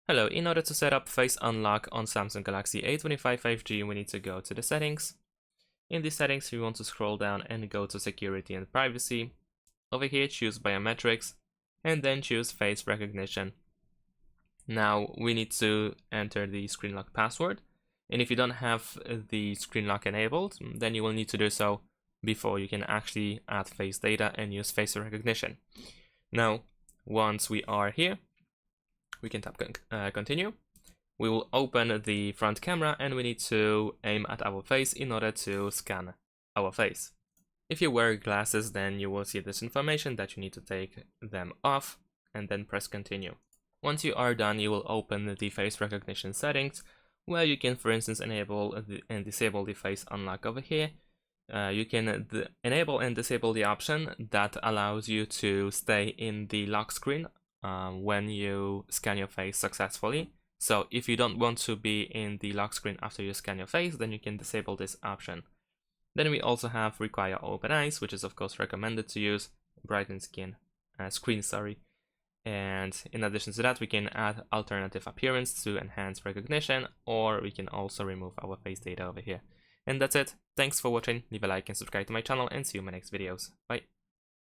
Hello, in order to set up Face Unlock on Samsung Galaxy A25 5G, we need to go to the settings. In the settings, we want to scroll down and go to Security and Privacy. Over here, choose Biometrics, and then choose Face Recognition. Now, we need to enter the screen lock password, and if you don't have the screen lock enabled, then you will need to do so before you can actually add face data and use face recognition. Now, once we are here, we can tap continue. We will open the front camera and we need to aim at our face in order to scan our face. If you wear glasses, then you will see this information that you need to take them off and then press continue. Once you are done, you will open the face recognition settings, where you can, for instance, enable and disable the face unlock over here. You can enable and disable the option that allows you to stay in the lock screen when you scan your face successfully. So if you don't want to be in the lock screen after you scan your face, then you can disable this option. Then we also have require open eyes, which is of course recommended to use, brighten screen, and in addition to that, we can add alternative appearance to enhance recognition, or we can also remove our face data over here. And that's it. Thanks for watching, leave a like and subscribe to my channel, and see you in my next videos. Bye.